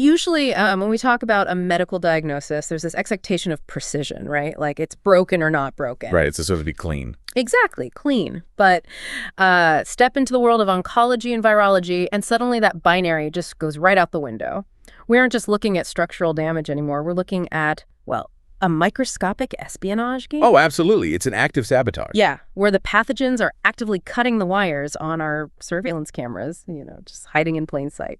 Usually, when we talk about a medical diagnosis, there's this expectation of precision, right? Like it's broken or not broken. Right, it's supposed to be clean. Exactly, clean. But step into the world of oncology and virology, and suddenly that binary just goes right out the window. We aren't just looking at structural damage anymore. We're looking at, well, a microscopic espionage game? Oh, absolutely. It's an active sabotage. Yeah, where the pathogens are actively cutting the wires on our surveillance cameras, just hiding in plain sight.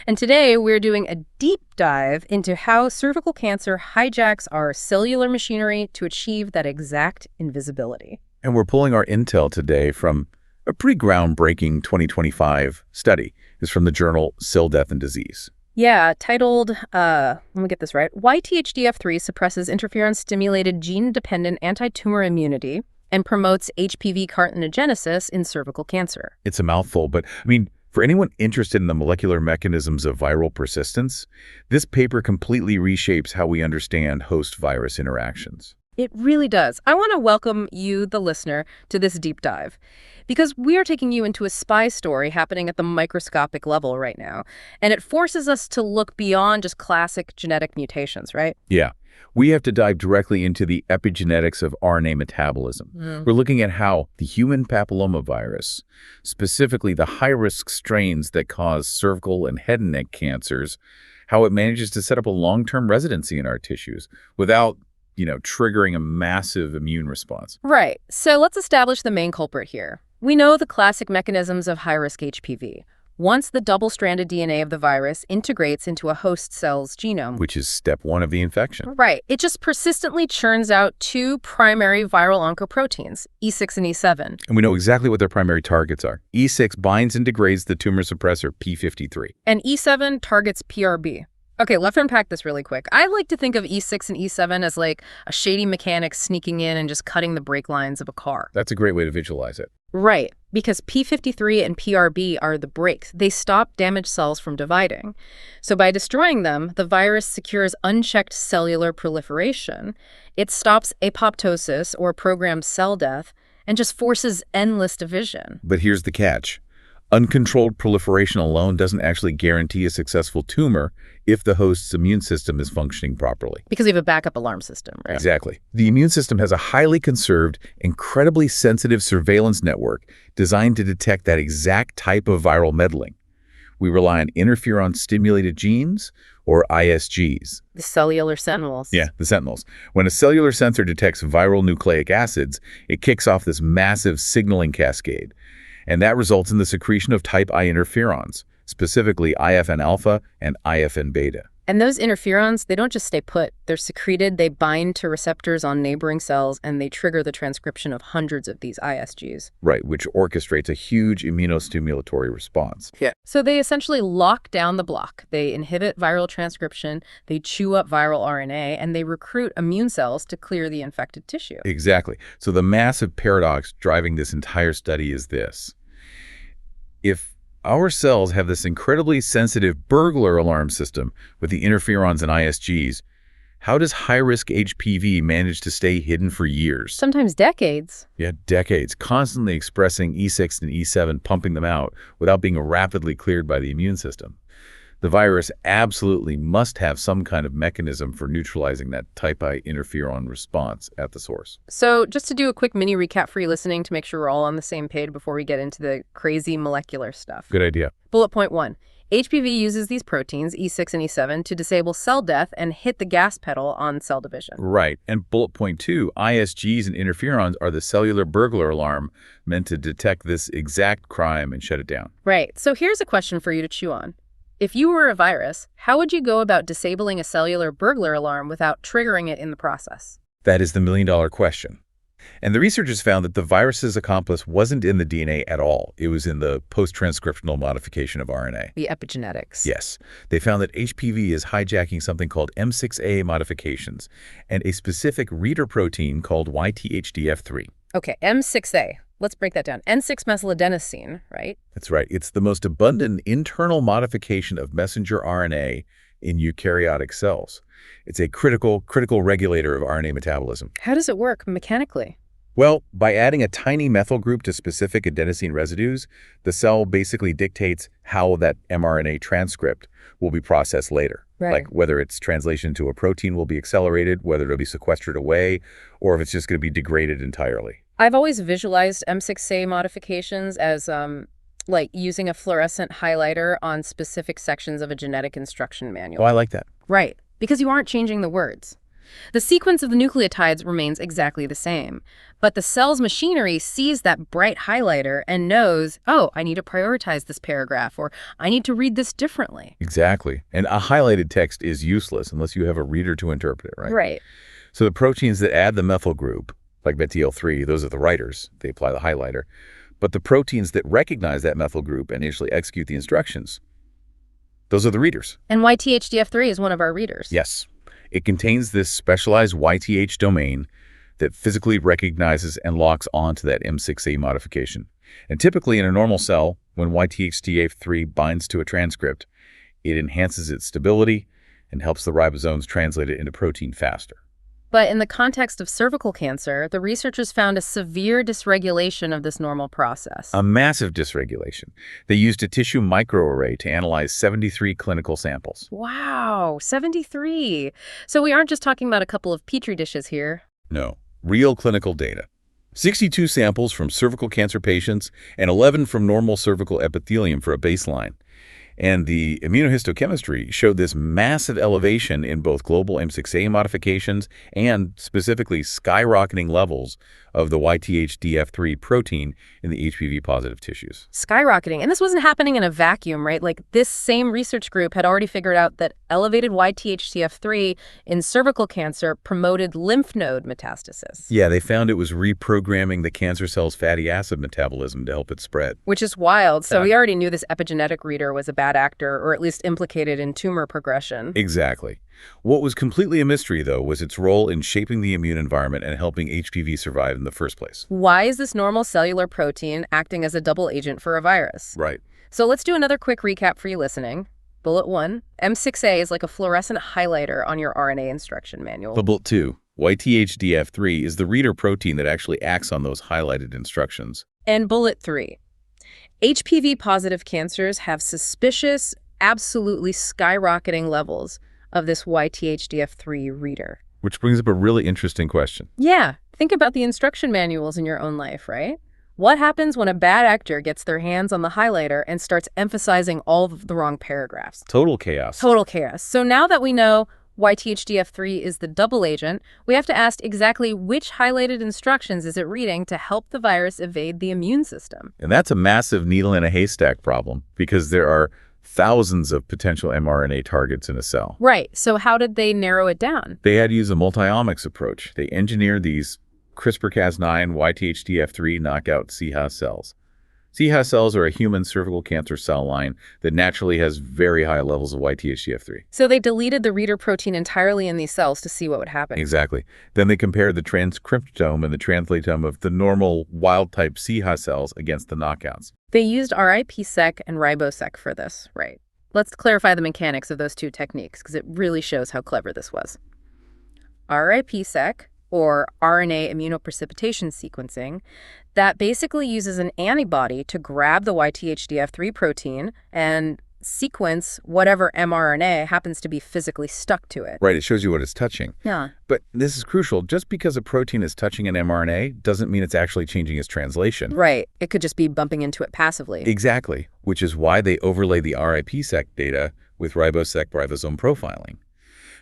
And today we're doing a deep dive into how cervical cancer hijacks our cellular machinery to achieve that exact invisibility. And we're pulling our intel today from a pretty groundbreaking 2025 study. It's from the journal Cell Death and Disease. Yeah, titled, let me get this right, Why THDF3 Suppresses Interferon-Stimulated Gene-Dependent Anti-Tumor Immunity and Promotes HPV Carcinogenesis in Cervical Cancer. It's a mouthful, but for anyone interested in the molecular mechanisms of viral persistence, this paper completely reshapes how we understand host-virus interactions. It really does. I want to welcome you, the listener, to this deep dive, because we are taking you into a spy story happening at the microscopic level right now, and it forces us to look beyond just classic genetic mutations, right? Yeah. We have to dive directly into the epigenetics of RNA metabolism. We're looking at how the human papillomavirus, specifically the high-risk strains that cause cervical and head and neck cancers, how it manages to set up a long-term residency in our tissues without triggering a massive immune response. Right. So let's establish the main culprit here. We know the classic mechanisms of high-risk HPV. Once the double-stranded DNA of the virus integrates into a host cell's genome, Which is step one of the infection. Right. It just persistently churns out two primary viral oncoproteins, E6 and E7. And we know exactly what their primary targets are. E6 binds and degrades the tumor suppressor P53. And E7 targets PRB. Okay, let's unpack this really quick. I like to think of E6 and E7 as like a shady mechanic sneaking in and just cutting the brake lines of a car. That's a great way to visualize it. Right, because P53 and PRB are the brakes. They stop damaged cells from dividing. So by destroying them, the virus secures unchecked cellular proliferation. It stops apoptosis or programmed cell death and just forces endless division. But here's the catch. Uncontrolled proliferation alone doesn't actually guarantee a successful tumor if the host's immune system is functioning properly. Because we have a backup alarm system, right? Exactly. The immune system has a highly conserved, incredibly sensitive surveillance network designed to detect that exact type of viral meddling. We rely on interferon-stimulated genes, or ISGs. The cellular sentinels. Yeah, the sentinels. When a cellular sensor detects viral nucleic acids, it kicks off this massive signaling cascade. And that results in the secretion of type I interferons, specifically IFN-α and IFN-β. And those interferons, they don't just stay put. They're secreted, they bind to receptors on neighboring cells, and they trigger the transcription of hundreds of these ISGs. Right, which orchestrates a huge immunostimulatory response. Yeah. So they essentially lock down the block. They inhibit viral transcription, they chew up viral RNA, and they recruit immune cells to clear the infected tissue. Exactly. So the massive paradox driving this entire study is this. If our cells have this incredibly sensitive burglar alarm system with the interferons and ISGs, how does high-risk HPV manage to stay hidden for years? Sometimes decades. Yeah, decades, constantly expressing E6 and E7, pumping them out without being rapidly cleared by the immune system. The virus absolutely must have some kind of mechanism for neutralizing that type I interferon response at the source. So just to do a quick mini recap for you listening to make sure we're all on the same page before we get into the crazy molecular stuff. Good idea. Bullet point 1. HPV uses these proteins, E6 and E7, to disable cell death and hit the gas pedal on cell division. Right. And bullet point 2, ISGs and interferons are the cellular burglar alarm meant to detect this exact crime and shut it down. Right. So here's a question for you to chew on. If you were a virus, how would you go about disabling a cellular burglar alarm without triggering it in the process? That is the million-dollar question. And the researchers found that the virus's accomplice wasn't in the DNA at all. It was in the post-transcriptional modification of RNA. The epigenetics. Yes. They found that HPV is hijacking something called M6A modifications and a specific reader protein called YTHDF3. Okay, M6A. Let's break that down. N6-methyladenosine, right? That's right. It's the most abundant internal modification of messenger RNA in eukaryotic cells. It's a critical regulator of RNA metabolism. How does it work mechanically? Well, by adding a tiny methyl group to specific adenosine residues, the cell basically dictates how that mRNA transcript will be processed later. Right. Like whether its translation to a protein will be accelerated, whether it'll be sequestered away, or if it's just going to be degraded entirely. I've always visualized M6A modifications as like using a fluorescent highlighter on specific sections of a genetic instruction manual. Oh, I like that. Right, because you aren't changing the words. The sequence of the nucleotides remains exactly the same, but the cell's machinery sees that bright highlighter and knows, oh, I need to prioritize this paragraph, or I need to read this differently. Exactly. And a highlighted text is useless unless you have a reader to interpret it, right? Right. So the proteins that add the methyl group, like BTL3, those are the writers. They apply the highlighter. But the proteins that recognize that methyl group and initially execute the instructions, those are the readers. And YTHDF3 is one of our readers. Yes. It contains this specialized YTH domain that physically recognizes and locks onto that M6A modification. And typically in a normal cell, when YTHDF3 binds to a transcript, it enhances its stability and helps the ribosomes translate it into protein faster. But in the context of cervical cancer, the researchers found a severe dysregulation of this normal process. A massive dysregulation. They used a tissue microarray to analyze 73 clinical samples. Wow, 73. So we aren't just talking about a couple of petri dishes here. No, real clinical data. 62 samples from cervical cancer patients and 11 from normal cervical epithelium for a baseline. And the immunohistochemistry showed this massive elevation in both global M6A modifications and specifically skyrocketing levels of the YTHDF3 protein in the HPV-positive tissues. Skyrocketing. And this wasn't happening in a vacuum, right? Like this same research group had already figured out that elevated YTHDF3 in cervical cancer promoted lymph node metastasis. Yeah, they found it was reprogramming the cancer cell's fatty acid metabolism to help it spread. Which is wild. So we already knew this epigenetic reader was a bad actor, or at least implicated in tumor progression. Exactly. What was completely a mystery, though, was its role in shaping the immune environment and helping HPV survive in the first place. Why is this normal cellular protein acting as a double agent for a virus? Right. So let's do another quick recap for you listening. Bullet 1, M6A is like a fluorescent highlighter on your RNA instruction manual. Bullet 2, YTHDF3 is the reader protein that actually acts on those highlighted instructions. And bullet 3, HPV-positive cancers have suspicious, absolutely skyrocketing levels of this YTHDF3 reader. Which brings up a really interesting question. Yeah, think about the instruction manuals in your own life, right? What happens when a bad actor gets their hands on the highlighter and starts emphasizing all of the wrong paragraphs? Total chaos. Total chaos. So now that we know YTHDF3 is the double agent, we have to ask exactly which highlighted instructions is it reading to help the virus evade the immune system. And that's a massive needle in a haystack problem because there are thousands of potential mRNA targets in a cell. Right. So how did they narrow it down? They had to use a multi-omics approach. They engineered these CRISPR-Cas9 YTHDF3 knockout CHA cells. CHA cells are a human cervical cancer cell line that naturally has very high levels of YTHDF3. So they deleted the reader protein entirely in these cells to see what would happen. Exactly. Then they compared the transcriptome and the translatome of the normal wild-type CHA cells against the knockouts. They used RIP-seq and ribosec for this, right? Let's clarify the mechanics of those two techniques because it really shows how clever this was. RIP-seq, or RNA immunoprecipitation sequencing, that basically uses an antibody to grab the YTHDF3 protein and sequence whatever mRNA happens to be physically stuck to it. Right, it shows you what it's touching. Yeah. But this is crucial. Just because a protein is touching an mRNA doesn't mean it's actually changing its translation. Right. It could just be bumping into it passively. Exactly, which is why they overlay the RIP-seq data with ribosec ribosome profiling.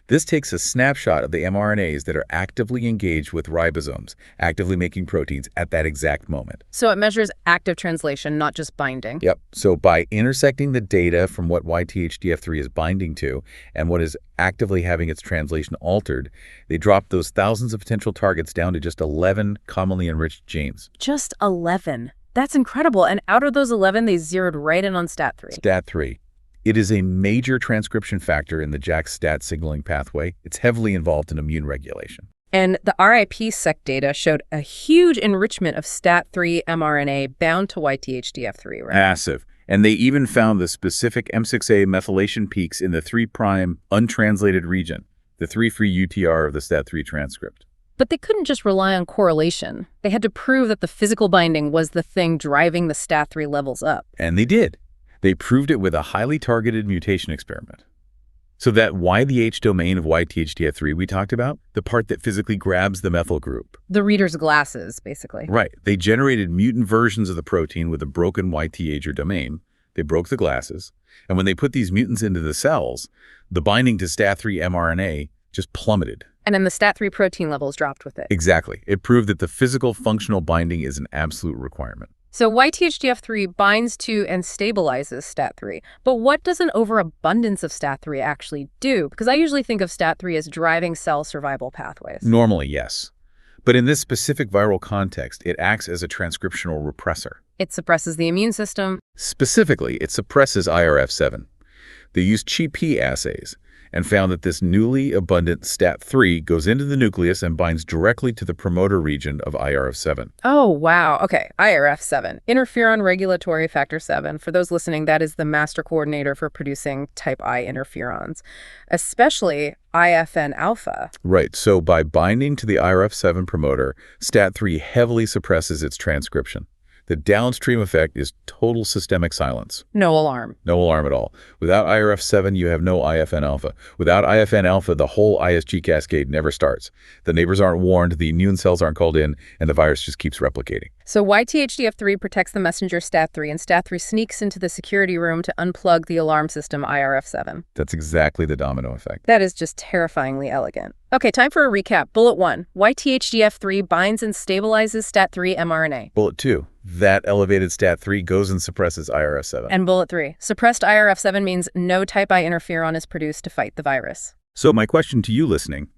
This takes a snapshot of the mRNAs that are actively engaged with ribosomes, actively making proteins at that exact moment. So it measures active translation, not just binding. Yep. So by intersecting the data from what YTHDF3 is binding to and what is actively having its translation altered, they drop those thousands of potential targets down to just 11 commonly enriched genes. Just 11. That's incredible. And out of those 11, they zeroed right in on STAT3. STAT3. It is a major transcription factor in the JAK-STAT signaling pathway. It's heavily involved in immune regulation. And the RIP-seq data showed a huge enrichment of STAT3 mRNA bound to YTHDF3, right? Massive. And they even found the specific M6A methylation peaks in the 3' untranslated region, the 3' UTR of the STAT3 transcript. But they couldn't just rely on correlation. They had to prove that the physical binding was the thing driving the STAT3 levels up. And they did. They proved it with a highly targeted mutation experiment. So that YTH domain of YTHDF3 we talked about, the part that physically grabs the methyl group. The reader's glasses, basically. Right. They generated mutant versions of the protein with a broken YTH or domain. They broke the glasses. And when they put these mutants into the cells, the binding to STAT3 mRNA just plummeted. And then the STAT3 protein levels dropped with it. Exactly. It proved that the physical functional binding is an absolute requirement. So YTHDF3 binds to and stabilizes STAT3. But what does an overabundance of STAT3 actually do? Because I usually think of STAT3 as driving cell survival pathways. Normally, yes. But in this specific viral context, it acts as a transcriptional repressor. It suppresses the immune system. Specifically, it suppresses IRF7. They used CHP assays and found that this newly abundant STAT3 goes into the nucleus and binds directly to the promoter region of IRF7. Oh, wow. Okay, IRF7, interferon regulatory factor 7. For those listening, that is the master coordinator for producing type I interferons, especially IFN-α. Right, so by binding to the IRF7 promoter, STAT3 heavily suppresses its transcription. The downstream effect is total systemic silence. No alarm. No alarm at all. Without IRF7, you have no IFN-α. Without IFN-α, the whole ISG cascade never starts. The neighbors aren't warned, the immune cells aren't called in, and the virus just keeps replicating. So YTHDF3 protects the messenger STAT3, and STAT3 sneaks into the security room to unplug the alarm system IRF7. That's exactly the domino effect. That is just terrifyingly elegant. Okay, time for a recap. Bullet 1, YTHDF3 binds and stabilizes STAT3 mRNA. Bullet 2, that elevated STAT3 goes and suppresses IRF7. And bullet 3, suppressed IRF7 means no type I interferon is produced to fight the virus. So my question to you listening,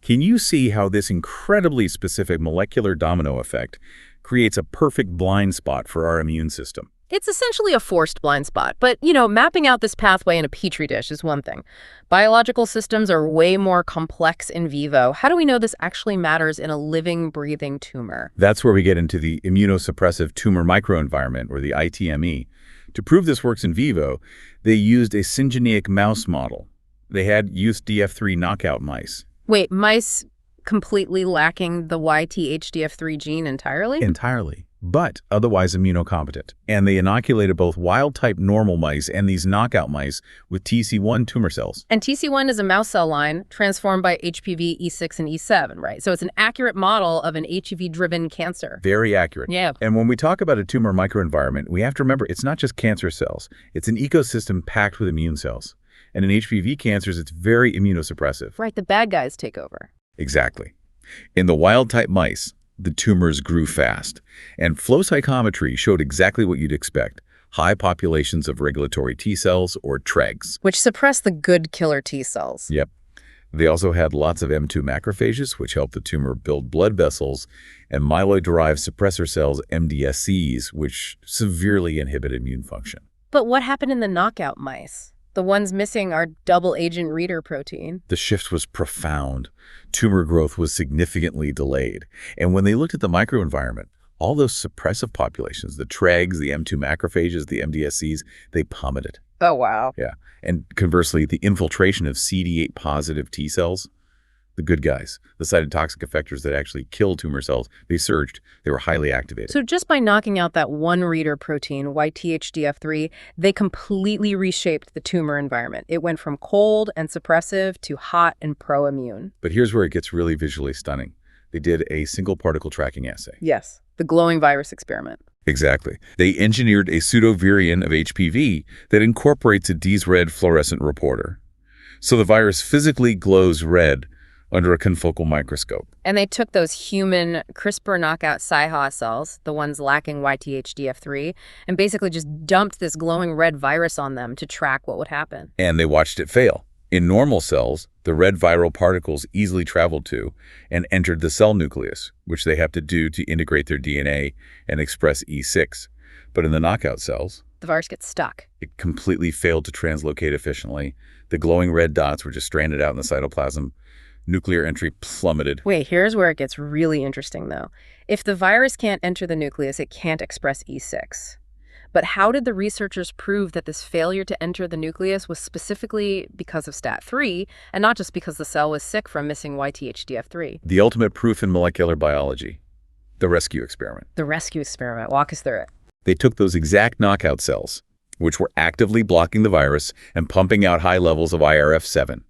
can you see how this incredibly specific molecular domino effect creates a perfect blind spot for our immune system? It's essentially a forced blind spot, but, mapping out this pathway in a petri dish is one thing. Biological systems are way more complex in vivo. How do we know this actually matters in a living, breathing tumor? That's where we get into the immunosuppressive tumor microenvironment, or the ITME. To prove this works in vivo, they used a syngeneic mouse model. They had youth DF3 knockout mice. Wait, mice completely lacking the YTHDF3 gene entirely? Entirely, but otherwise immunocompetent. And they inoculated both wild-type normal mice and these knockout mice with TC1 tumor cells. And TC1 is a mouse cell line transformed by HPV E6 and E7, right? So it's an accurate model of an HPV-driven cancer. Very accurate. Yeah. And when we talk about a tumor microenvironment, we have to remember it's not just cancer cells. It's an ecosystem packed with immune cells. And in HPV cancers, it's very immunosuppressive. Right, the bad guys take over. Exactly. In the wild-type mice, the tumors grew fast, and flow cytometry showed exactly what you'd expect, high populations of regulatory T cells, or TREGs. Which suppress the good killer T cells. Yep. They also had lots of M2 macrophages, which help the tumor build blood vessels, and myeloid-derived suppressor cells, MDSCs, which severely inhibit immune function. But what happened in the knockout mice? The ones missing our double-agent reader protein. The shift was profound. Tumor growth was significantly delayed. And when they looked at the microenvironment, all those suppressive populations, the TREGs, the M2 macrophages, the MDSCs, they plummeted. Oh, wow. Yeah. And conversely, the infiltration of CD8 positive T cells, the good guys, the cytotoxic effectors that actually kill tumor cells, they surged. They were highly activated. So just by knocking out that one reader protein, YTHDF3, they completely reshaped the tumor environment. It went from cold and suppressive to hot and pro-immune. But here's where it gets really visually stunning. They did a single particle tracking assay. Yes, the glowing virus experiment. Exactly. They engineered a pseudovariant of HPV that incorporates a DSRED fluorescent reporter. So the virus physically glows red under a confocal microscope. And they took those human CRISPR knockout SIHA cells, the ones lacking YTHDF3, and basically just dumped this glowing red virus on them to track what would happen. And they watched it fail. In normal cells, the red viral particles easily traveled to and entered the cell nucleus, which they have to do to integrate their DNA and express E6. But in the knockout cells, the virus gets stuck. It completely failed to translocate efficiently. The glowing red dots were just stranded out in the cytoplasm. Nuclear entry plummeted. Wait, here's where it gets really interesting, though. If the virus can't enter the nucleus, it can't express E6. But how did the researchers prove that this failure to enter the nucleus was specifically because of STAT3 and not just because the cell was sick from missing YTHDF3? The ultimate proof in molecular biology. The rescue experiment. The rescue experiment. Walk us through it. They took those exact knockout cells, which were actively blocking the virus and pumping out high levels of IRF7,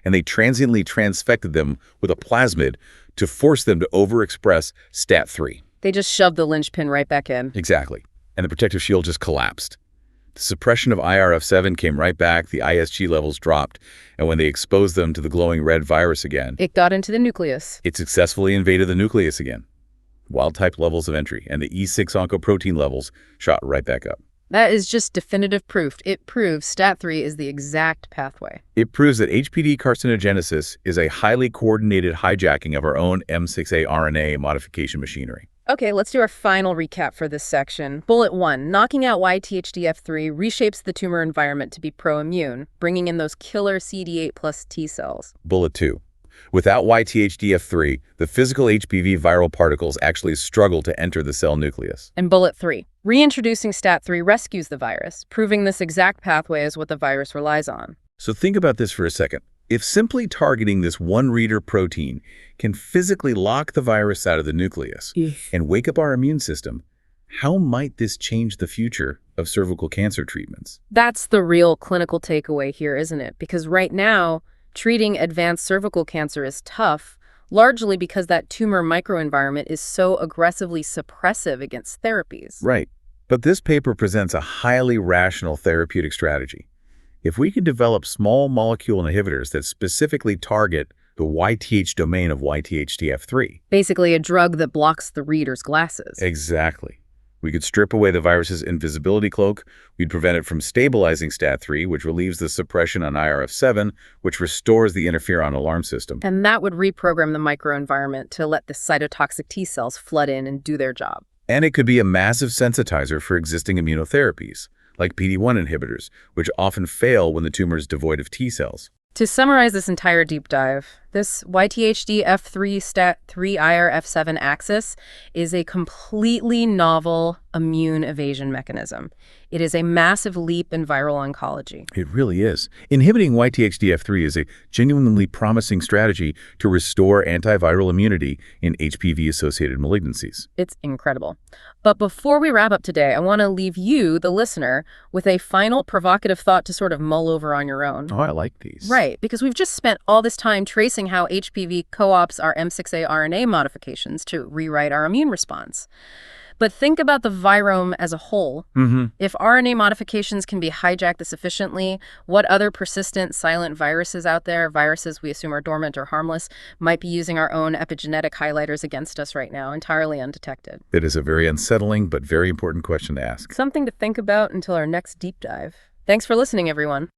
and they transiently transfected them with a plasmid to force them to overexpress STAT3. They just shoved the linchpin right back in. Exactly. And the protective shield just collapsed. The suppression of IRF7 came right back, the ISG levels dropped, and when they exposed them to the glowing red virus again, it got into the nucleus. It successfully invaded the nucleus again. Wild-type levels of entry, and the E6 oncoprotein levels shot right back up. That is just definitive proof. It proves STAT3 is the exact pathway. It proves that HPV carcinogenesis is a highly coordinated hijacking of our own M6A RNA modification machinery. Okay, let's do our final recap for this section. Bullet 1, knocking out YTHDF3 reshapes the tumor environment to be pro-immune, bringing in those killer CD8 plus T cells. Bullet 2, without YTHDF3, the physical HPV viral particles actually struggle to enter the cell nucleus. And bullet 3, reintroducing STAT3 rescues the virus, proving this exact pathway is what the virus relies on. So think about this for a second. If simply targeting this one reader protein can physically lock the virus out of the nucleus and wake up our immune system, how might this change the future of cervical cancer treatments? That's the real clinical takeaway here, isn't it? Because right now, treating advanced cervical cancer is tough, largely because that tumor microenvironment is so aggressively suppressive against therapies. Right. But this paper presents a highly rational therapeutic strategy. If we could develop small molecule inhibitors that specifically target the YTH domain of YTHDF3. Basically a drug that blocks the reader's glasses. Exactly. We could strip away the virus's invisibility cloak. We'd prevent it from stabilizing STAT3, which relieves the suppression on IRF7, which restores the interferon alarm system. And that would reprogram the microenvironment to let the cytotoxic T cells flood in and do their job. And it could be a massive sensitizer for existing immunotherapies, like PD-1 inhibitors, which often fail when the tumor is devoid of T cells. To summarize this entire deep dive, this YTHDF3 STAT3 IRF7 axis is a completely novel immune evasion mechanism. It is a massive leap in viral oncology. It really is. Inhibiting YTHDF3 is a genuinely promising strategy to restore antiviral immunity in HPV-associated malignancies. It's incredible. But before we wrap up today, I want to leave you, the listener, with a final provocative thought to sort of mull over on your own. Oh, I like these. Right, because we've just spent all this time tracing how HPV co-opts our M6A RNA modifications to rewrite our immune response. But think about the virome as a whole. If RNA modifications can be hijacked this efficiently, what other persistent silent viruses out there, viruses we assume are dormant or harmless, might be using our own epigenetic highlighters against us right now, entirely undetected? It is a very unsettling but very important question to ask. Something to think about until our next deep dive. Thanks for listening, everyone.